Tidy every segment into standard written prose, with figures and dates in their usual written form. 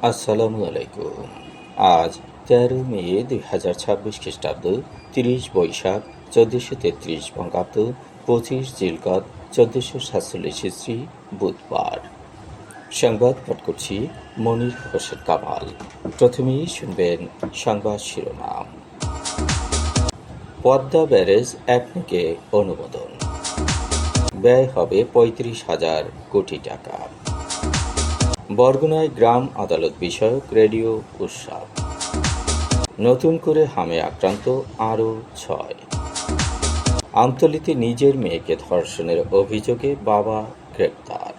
আসসালামু আলাইকুম। আজ 13 মে 2026 খ্রিস্টাব্দ, 30 বৈশাখ 1433 বঙ্গাব্দ, 25 জিলকদ 1447 ইসরি, বুধবার। সংবাদ পাঠ করছি মনির হোসেন কামাল। প্রথমেই শুনবেন সংবাদ শিরোনাম। পদ্মা ব্যারেজ একনেকে অনুমোদন, ব্যয় হবে 35,000 কোটি টাকা। বরগুনায় গ্রাম আদালত বিষয়ক রেডিও উৎসব, নতুন করে হামে আক্রান্ত আরও 6। আমতলীতে নিজের মেয়েকে ধর্ষণের অভিযোগে বাবা গ্রেপ্তার।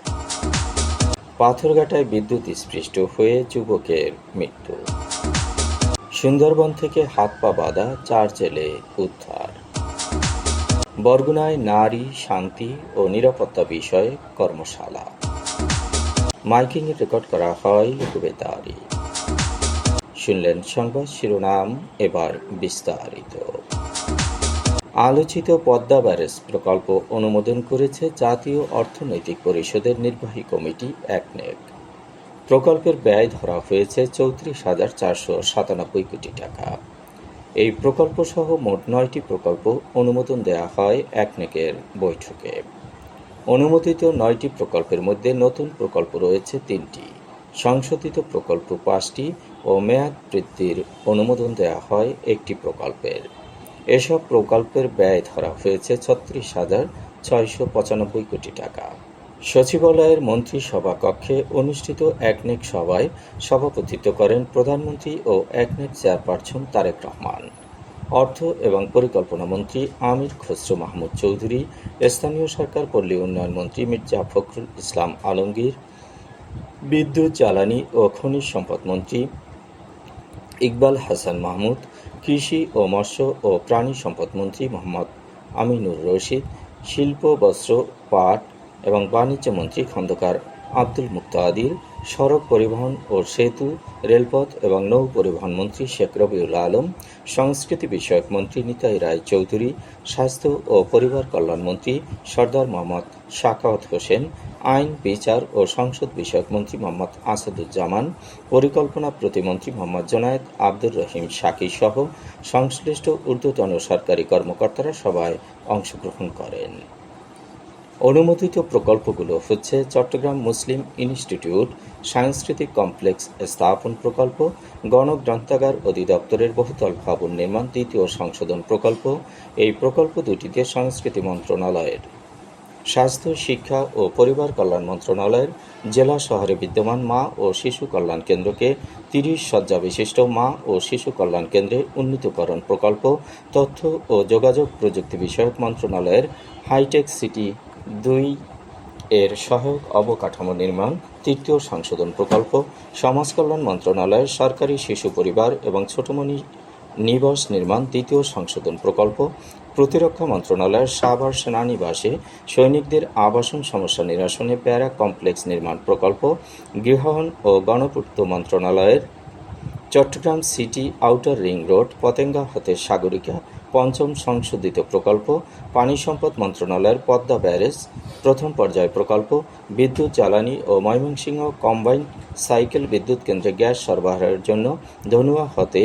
পাথরঘাটায় বিদ্যুৎ স্পৃষ্ট হয়ে যুবকের মৃত্যু। সুন্দরবন থেকে হাত পা বাঁধা 4 জেলে উদ্ধার। বরগুনায় নারী শান্তি ও নিরাপত্তা বিষয়ে কর্মশালা, মাইকিংয়ে রেকর্ড করা হয় লোকবেতারে। শুনলেন সংবাদ শিরোনাম, এবার বিস্তারিত। আলোচিত পদ্মা ব্যারেজ প্রকল্প অনুমোদন করেছে জাতীয় অর্থনৈতিক পরিষদের নির্বাহী কমিটি একনেক। প্রকল্পের ব্যয় ধরা হয়েছে 34,497 কোটি টাকা। এই প্রকল্প সহ মোট 9টি প্রকল্প অনুমোদন দেওয়া হয় একনেকের বৈঠকে। অনুমোদিত 9টি প্রকল্পের মধ্যে নতুন প্রকল্প রয়েছে 3টি, সংশোধিত প্রকল্প 5টি ও মেয়াদ বৃদ্ধির অনুমোদন দেওয়া হয় 1টি প্রকল্পের। এসব প্রকল্পের ব্যয় ধরা হয়েছে 36,695 কোটি টাকা। সচিবালয়ের মন্ত্রিসভা কক্ষে অনুষ্ঠিত একনেক সভায় সভাপতিত্ব করেন প্রধানমন্ত্রী ও একনেক চেয়ারপারসন তারেক রহমান। অর্থ এবং পরিকল্পনা মন্ত্রী আমির খসরু মাহমুদ চৌধুরী, স্থানীয় সরকার পল্লী উন্নয়ন মন্ত্রী মির্জা ফখরুল ইসলাম আলমগীর, বিদ্যুৎ জ্বালানি ও খনিজ সম্পদ মন্ত্রী ইকবাল হাসান মাহমুদ, কৃষি ও মৎস্য ও প্রাণী সম্পদ মন্ত্রী মোহাম্মদ আমিনুর রশিদ, শিল্প, বস্ত্র, পাট এবং বাণিজ্য মন্ত্রী খন্দকার আব্দুল মুক্তাদির, সড়ক পরিবহন ও সেতু, রেলপথ এবং নৌ পরিবহন মন্ত্রী শেখ রবিউল আলম, সংস্কৃতি বিষয়ক মন্ত্রী নিতাই রায় চৌধুরী, স্বাস্থ্য ও পরিবার কল্যাণ মন্ত্রী সর্দার মোহাম্মদ সাখাওয়াত হোসেন, আইন, বিচার ও সংসদ বিষয়ক মন্ত্রী মোহাম্মদ আসাদুজ্জামান, পরিকল্পনা প্রতিমন্ত্রী মোহাম্মদ জোনায়েদ আব্দুর রহিম শাকী সহ সংশ্লিষ্ট ঊর্ধ্বতন সরকারি কর্মকর্তারা সভায় অংশগ্রহণ করেন। অনুমোদিত প্রকল্পগুলো হচ্ছে চট্টগ্রাম মুসলিম ইনস্টিটিউট সাংস্কৃতিক কমপ্লেক্স স্থাপন প্রকল্প, গণগ্রন্থাগার অধিদপ্তরের বহুতল ভবন নির্মাণ 2য় সংশোধন প্রকল্প। এই প্রকল্প দুটিতে সংস্কৃতি মন্ত্রণালয়ের, স্বাস্থ্য, শিক্ষা ও পরিবার কল্যাণ মন্ত্রণালয়ের জেলা শহরে বিদ্যমান মা ও শিশু কল্যাণ কেন্দ্রকে 30 শয্যা বিশিষ্ট মা ও শিশু কল্যাণ কেন্দ্রে উন্নীতকরণ প্রকল্প, তথ্য ও যোগাযোগ প্রযুক্তি বিষয়ক মন্ত্রণালয়ের হাইটেক সিটি 2 এর সহায়ক অবকাঠামো নির্মাণ 3য় সংশোধন প্রকল্প, সমাজ কল্যাণ মন্ত্রণালয়ের সরকারি শিশু পরিবার এবং ছোটমণি নিবাস নির্মাণ 2য় সংশোধন প্রকল্প, প্রতিরক্ষা মন্ত্রণালয়ের সাভার সেনানিবাসে সৈনিকদের আবাসন সমস্যা নিরসনে প্যারা কমপ্লেক্স নির্মাণ প্রকল্প, গৃহায়ন ও গণপূর্ত মন্ত্রণালয়ের Chittagong city outer ring road Patenga হতে সাগরিকা 5ম সংশোধিত প্রকল্প, পানি সম্পদ মন্ত্রণালয়ের পদ্মা ব্যারেজ প্রথম পর্যায় প্রকল্প, বিদ্যুৎ জ্বালানি ও ময়মনসিংহ কম্বাইন্ড সাইকেল বিদ্যুৎ কেন্দ্রে গ্যাস সরবরাহের জন্য ধনুয়া হতে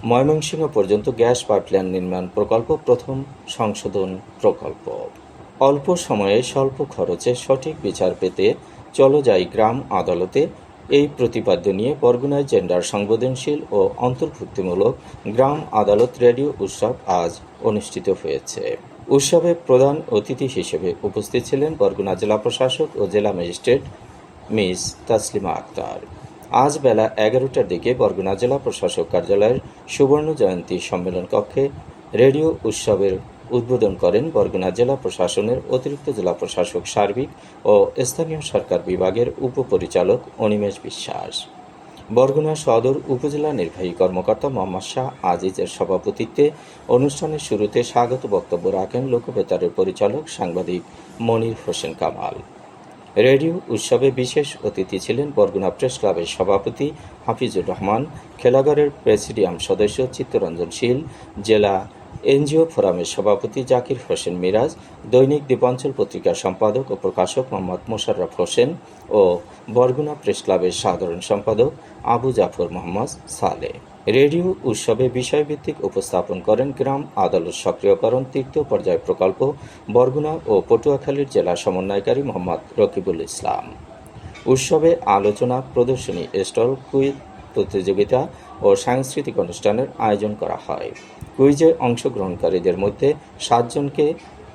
ময়মনসিংহ পর্যন্ত গ্যাস পাইপলাইন নির্মাণ প্রকল্প প্রথম সংশোধন প্রকল্প। অল্প সময়ে স্বল্প খরচে সঠিক বিচার পেতে চলো যাই গ্রাম আদালতে, এই প্রতিপাদ্য নিয়ে বরগুনায় জেন্ডার সংবেদনশীল ও অন্তর্ভুক্তিমূলক গ্রাম আদালত রেডিও উৎসব আজ অনুষ্ঠিত হয়েছে। উৎসবে প্রধান অতিথি হিসেবে উপস্থিত ছিলেন বরগুনা জেলা প্রশাসক ও জেলা ম্যাজিস্ট্রেট মিস তাসলিমা আক্তার। আজ বেলা 11টার দিকে বরগুনা জেলা প্রশাসক কার্যালয়ের সুবর্ণ জয়ন্তী সম্মেলন কক্ষে রেডিও উৎসবের উদ্বোধন করেন বরগুনা জেলা প্রশাসনের অতিরিক্ত জেলা প্রশাসক সার্বিক ও স্থানীয় সরকার বিভাগের উপপরিচালক অনিমেষ বিশ্বাস। বরগুনা সদর উপজেলা নির্বাহী কর্মকর্তা মোহাম্মদ শাহ আজিজের সভাপতিত্বে অনুষ্ঠানের শুরুতে স্বাগত বক্তব্য রাখেন লোকবেতারের পরিচালক সাংবাদিক মনির হোসেন কামাল। রেডিও উৎসবে বিশেষ অতিথি ছিলেন বরগুনা প্রেস ক্লাবের সভাপতি হাফিজুর রহমান, খেলাঘরের প্রেসিডিয়াম সদস্য চিত্তরঞ্জন শীল, জেলা এনজিও ফোরামের সভাপতি জাকির হোসেন মিরাজ, দৈনিক দ্বীপাঞ্চল পত্রিকার সম্পাদক ও প্রকাশক মোহাম্মদ মোশাররফ হোসেন ও বরগুনা প্রেস ক্লাবের সাধারণ সম্পাদক আবু জাফর মোহাম্মদ সালে। রেডিও উৎসবে বিষয়ভিত্তিক উপস্থাপন করেন গ্রাম আদালত সক্রিয়করণ তৃতীয় পর্যায় প্রকল্প বরগুনা ও পটুয়াখালীর জেলা সমন্বয়কারী মোহাম্মদ রকিবুল ইসলাম। উৎসবে আলোচনা, প্রদর্শনী, স্টল, কুইজ প্রতিযোগিতা ও সাংস্কৃতিক অনুষ্ঠানের আয়োজন করা হয়। কুইজে অংশগ্রহণকারীদের মধ্যে 7 জনকে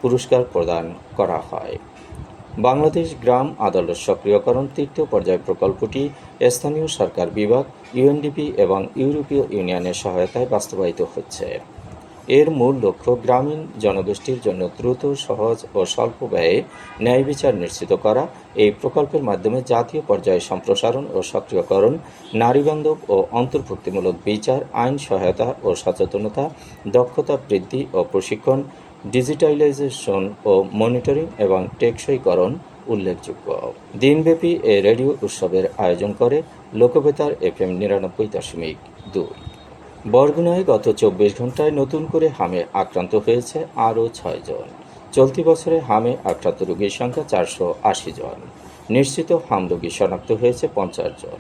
পুরস্কার প্রদান করা হয়। বাংলাদেশ গ্রাম আদালত সক্রিয়করণ তৃতীয় পর্যায় প্রকল্পটি স্থানীয় সরকার বিভাগ, ইউএনডিপি এবং ইউরোপীয় ইউনিয়নের সহায়তায় বাস্তবায়িত হচ্ছে। এর মূল লক্ষ্য গ্রামীণ জনগোষ্ঠীর জন্য দ্রুত, সহজ ও স্বল্প ব্যয়ে ন্যায় বিচার নিশ্চিত করা। এই প্রকল্পের মাধ্যমে জাতীয় পর্যায়ে সম্প্রসারণ ও সক্রিয়করণ, নারীবান্ধব ও অন্তর্ভুক্তিমূলক বিচার, আইন সহায়তা ও সচেতনতা, দক্ষতা বৃদ্ধি ও প্রশিক্ষণ, ডিজিটালাইজেশন ও মনিটরিং এবং টেকসইকরণ উল্লেখযোগ্য। দিনব্যাপী এ রেডিও উৎসবের আয়োজন করে লোকবেতার FM 99.2। বরগুনায় গত 24 ঘণ্টায় নতুন করে হামে আক্রান্ত হয়েছে আরও 6 জন। চলতি বছরে হামে আক্রান্ত রোগীর সংখ্যা 480 জন। নিশ্চিত হাম রোগী শনাক্ত হয়েছে 50 জন।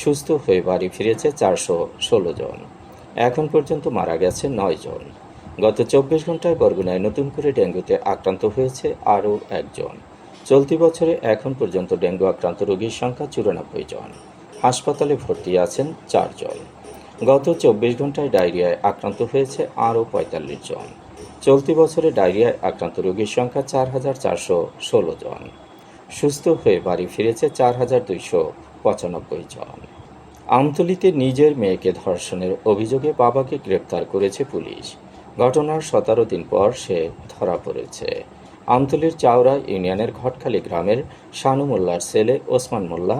সুস্থ হয়ে বাড়ি ফিরেছে 416 জন। এখন পর্যন্ত মারা গেছে 9 জন। গত 24 ঘণ্টায় বরগুনায় নতুন করে ডেঙ্গুতে আক্রান্ত হয়েছে আরও 1 জন। চলতি বছরে এখন পর্যন্ত ডেঙ্গু আক্রান্ত রোগীর সংখ্যা 94 জন। হাসপাতালে ভর্তি আছেন 4 জন। গত 24 ঘণ্টায় ডায়রিয়ায় আক্রান্ত হয়েছে আরও 45 জন। চলতি বছরে ডায়রিয়ায় আক্রান্ত রোগীর সংখ্যা 4,416 জন। সুস্থ হয়ে বাড়ি ফিরেছে 4,295 জন। আমতলীতে নিজের মেয়েকে ধর্ষণের অভিযোগে বাবাকে গ্রেপ্তার করেছে পুলিশ। ঘটনার 17 দিন পর সে ধরা পড়েছে। আমতলীর চাওড়া ইউনিয়নের ঘটখালী গ্রামের শানু মোল্লার ছেলে ওসমান মোল্লা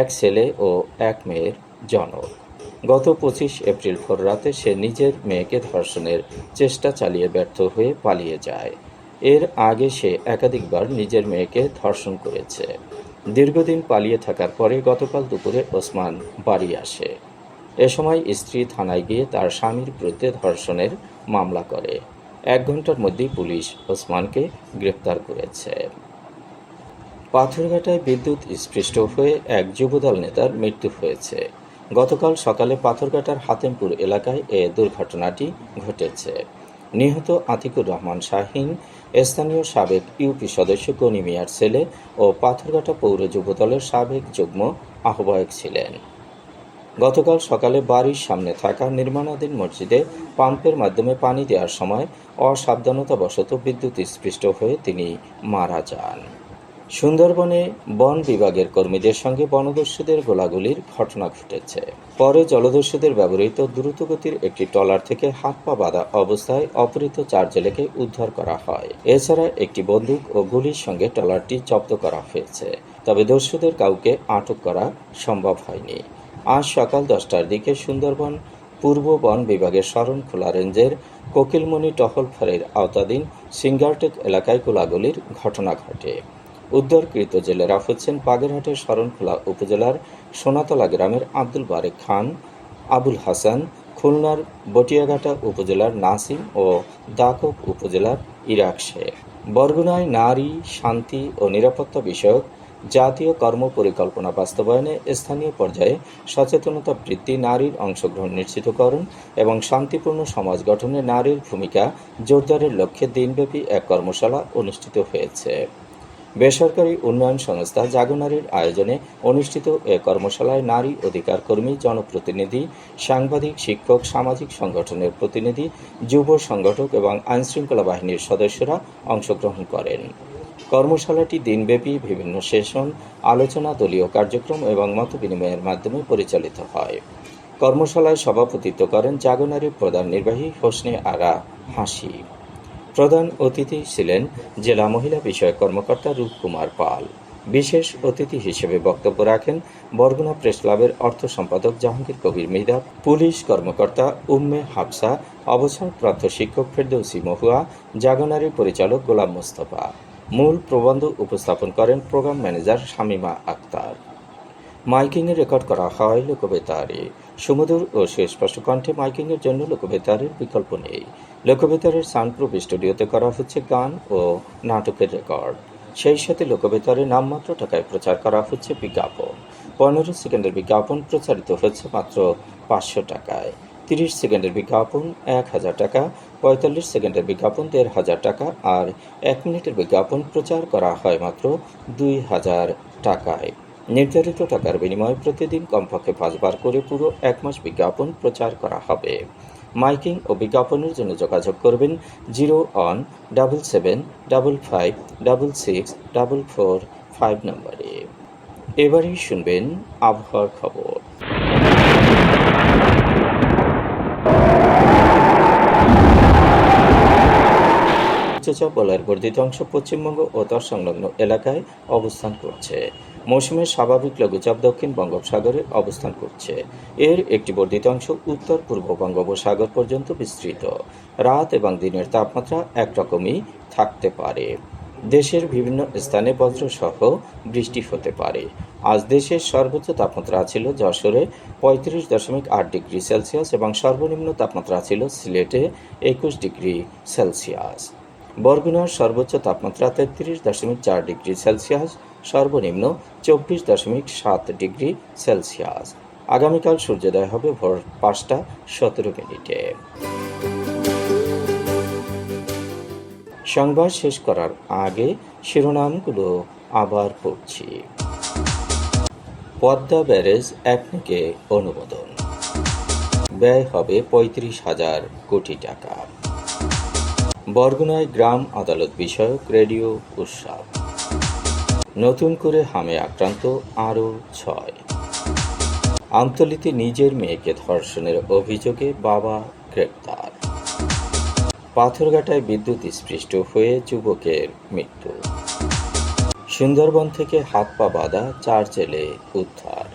1 ছেলে ও 1 মেয়ের জনক। গত 25 এপ্রিল ভোররাতে সে নিজের মেয়েকে ধর্ষণের চেষ্টা চালিয়ে ব্যর্থ হয়ে পালিয়ে যায়। এর আগে সে একাধিকবার নিজের মেয়েকে ধর্ষণ করেছে। দীর্ঘদিন পালিয়ে থাকার পরে গতকাল দুপুরে ওসমান বাড়ি আসে। এ সময় স্ত্রী থানায় গিয়ে তার স্বামীর বিরুদ্ধে ধর্ষণের মামলা করে। 1 ঘণ্টার মধ্যেই পুলিশ ওসমানকে গ্রেপ্তার করেছে। পাথরঘাটায় বিদ্যুৎ স্পৃষ্ট হয়ে এক যুবদল নেতার মৃত্যু হয়েছে। গতকাল সকালে পাথরঘাটার হাতেমপুর এলাকায় এ দুর্ঘটনাটি ঘটেছে। নিহত আতিকুর রহমান শাহীন স্থানীয় সাবেক ইউপি সদস্য গনি মিয়ার ছেলে ও পাথরঘাটা পৌর যুবদলের সাবেক যুগ্ম আহ্বায়ক ছিলেন। গতকাল সকালে বাড়ির সামনে থাকা নির্মাণাধীন মসজিদে পাম্পের মাধ্যমে পানি দেওয়ার সময় অসাবধানতাবশত বিদ্যুৎ স্পৃষ্ট হয়ে তিনি মারা যান। সুন্দরবনে বন বিভাগের কর্মীদের সঙ্গে বনদস্যুদের গোলাগুলির ঘটনা ঘটেছে। পরে জলদস্যুদের ব্যবহৃত দ্রুতগতির একটি ট্রলার থেকে হাত পা বাঁধা অবস্থায় অপহৃত 4 জেলেকে উদ্ধার করা হয়। এছাড়া একটি বন্দুক ও গুলির সঙ্গে ট্রলারটি জব্দ করা হয়েছে। তবে দস্যুদের কাউকে আটক করা সম্ভব হয়নি। আজ সকাল 10টার দিকে সুন্দরবন পূর্ব বন বিভাগের শরণখোলা রেঞ্জের কোকিলমণি টহল ফাঁড়ির আওতাধীন সিঙ্গারটেক এলাকায় গোলাগুলির ঘটনা ঘটে। উদ্ধারকৃত জেলেরা হচ্ছেন বাগেরহাটের শরণখোলা উপজেলার সোনাতলা গ্রামের আব্দুল বারেক খান, আবুল হাসান, খুলনার বটিয়াঘাটা উপজেলার নাসিম ও দাকব উপজেলার ইরাক শেখ। বরগুনায় নারী, শান্তি ও নিরাপত্তা বিষয়ক জাতীয় কর্মপরিকল্পনা বাস্তবায়নে স্থানীয় পর্যায়ে সচেতনতা বৃদ্ধি, নারীর অংশগ্রহণ নিশ্চিতকরণ এবং শান্তিপূর্ণ সমাজ গঠনে নারীর ভূমিকা জোরদারের লক্ষ্যে দিনব্যাপী এক কর্মশালা অনুষ্ঠিত হয়েছে। বেসরকারি উন্নয়ন সংস্থা জাগনারীর আয়োজনে অনুষ্ঠিত এ কর্মশালায় নারী অধিকার কর্মী, জনপ্রতিনিধি, সাংবাদিক, শিক্ষক, সামাজিক সংগঠনের প্রতিনিধি, যুব সংগঠক এবং আইনশৃঙ্খলা বাহিনীর সদস্যরা অংশগ্রহণ করেন। কর্মশালাটি দিনব্যাপী বিভিন্ন সেশন, আলোচনা, দলীয় কার্যক্রম এবং মতবিনিময়ের মাধ্যমে পরিচালিত হয়। কর্মশালায় সভাপতিত্ব করেন জাগনারীর প্রধান নির্বাহী হোসনে আরা হাসি। প্রধান অতিথি ছিলেন জেলা মহিলা বিষয়ক কর্মকর্তা রূপকুমার পাল। বিশেষ অতিথি হিসেবে বক্তব্য রাখেন বরগুনা প্রেস ক্লাবের অর্থ সম্পাদক জাহাঙ্গীর কবির মৃধা, পুলিশ কর্মকর্তা উম্মে হাফসা, অবসরপ্রাপ্ত শিক্ষক ফেরদৌসী মহুয়া, জাগনারী পরিচালক গোলাম মোস্তফা। মূল প্রবন্ধ উপস্থাপন করেন প্রোগ্রাম ম্যানেজার শামীমা আক্তার। মাইকিংয়ে রেকর্ড করা হয় লোকবেতারে। সুমধুর ও সুস্পষ্ট কণ্ঠে মাইকিংয়ের জন্য লোকবেতারের বিকল্প নেই। লোকবেতারের সাউন্ডপ্রুফ স্টুডিওতে করা হচ্ছে গান ও নাটকের রেকর্ড। সেই সাথে লোকবেতারে নামমাত্র টাকায় প্রচার করা হচ্ছে বিজ্ঞাপন। 15 সেকেন্ডের বিজ্ঞাপন প্রচারিত হচ্ছে মাত্র 500 টাকায়। 30 সেকেন্ডের বিজ্ঞাপন 1000 টাকা, 45 সেকেন্ডের বিজ্ঞাপন 1500 টাকা আর 1 মিনিটের বিজ্ঞাপন প্রচার করা হয় মাত্র 2000 টাকায়। নির্ধারিত টাকার বিনিময়ে প্রতিদিন কমপক্ষে 5 বার করে পুরো 1 মাস বিজ্ঞাপন প্রচার করা হবে। মাইকিং ও বিজ্ঞাপনের জন্য যোগাযোগ করবেন 0-7755664445 নম্বরে। এবারেই শুনবেন আবহাওয়ার খবর। উচ্চচাপ বলয়ের বর্ধিত অংশ পশ্চিমবঙ্গ ও তৎসংলগ্ন এলাকায় অবস্থান করছে। মৌসুমের স্বাভাবিক লঘুচাপ দক্ষিণ বঙ্গোপসাগরে অবস্থান করছে। এর একটি বর্ধিত অংশ উত্তর পূর্ব বঙ্গোপসাগর পর্যন্ত বিস্তৃত। রাত এবং দিনের তাপমাত্রা একরকমই থাকতে পারে। দেশের বিভিন্ন স্থানে বজ্রসহ বৃষ্টি হতে পারে। আজ দেশের সর্বোচ্চ তাপমাত্রা ছিল যশোরে 35.8 ডিগ্রি সেলসিয়াস এবং সর্বনিম্ন তাপমাত্রা ছিল সিলেটে 21 ডিগ্রি সেলসিয়াস। বরগুনার সর্বোচ্চ তাপমাত্রা 33.4 ডিগ্রি সেলসিয়াস, সর্বনিম্ন 24.7 ডিগ্রি সেলসিয়াস। আগামীকাল সূর্যোদয় হবে ভোর 5:17। সংবাদ শেষ করার আগে শিরোনামগুলো আবার পড়ছি। পদ্মা ব্যারেজ একনেকে অনুমোদন, ব্যয় হবে 35,000 কোটি টাকা। বরগুনায় গ্রাম আদালত বিষয়ক রেডিও উৎসব। নতুন করে হামে আক্রান্ত আরও 6। আমতলীতে নিজের মেয়েকে ধর্ষণের অভিযোগে বাবা গ্রেপ্তার। পাথরঘাটায় বিদ্যুৎ স্পৃষ্ট হয়ে যুবকের মৃত্যু। সুন্দরবন থেকে হাত পা বাঁধা 4 জেলে উদ্ধার।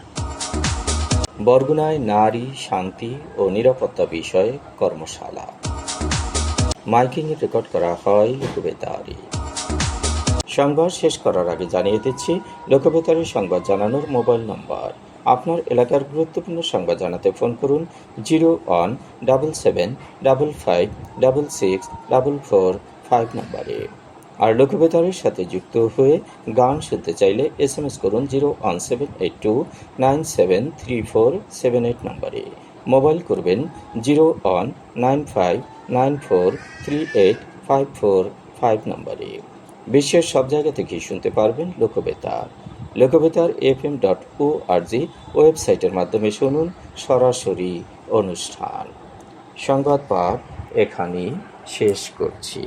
বরগুনায় নারী শান্তি ও নিরাপত্তা বিষয়ে কর্মশালা। মাইকিংয়ে রেকর্ড করা হয় লোকবেতারে। সংবাদ শেষ করার আগে জানিয়ে দিচ্ছি লোকবেতারে সংবাদ জানানোর মোবাইল নম্বর। আপনার এলাকার গুরুত্বপূর্ণ সংবাদ জানাতে ফোন করুন 017755664445 নম্বরে। আর লোকবেতারের সাথে যুক্ত হয়ে গান শুনতে চাইলে SMS করুন 01782973478 নম্বরে। মোবাইল করবেন 01959438545 নম্বরে। বিশ্বের সব জায়গা থেকেই শুনতে পারবেন লোকবেতার। লোকবেতার fm.org ওয়েবসাইটের মাধ্যমে শুনুন সরাসরি অনুষ্ঠান। সংবাদ পাঠ এখানেই শেষ করছি।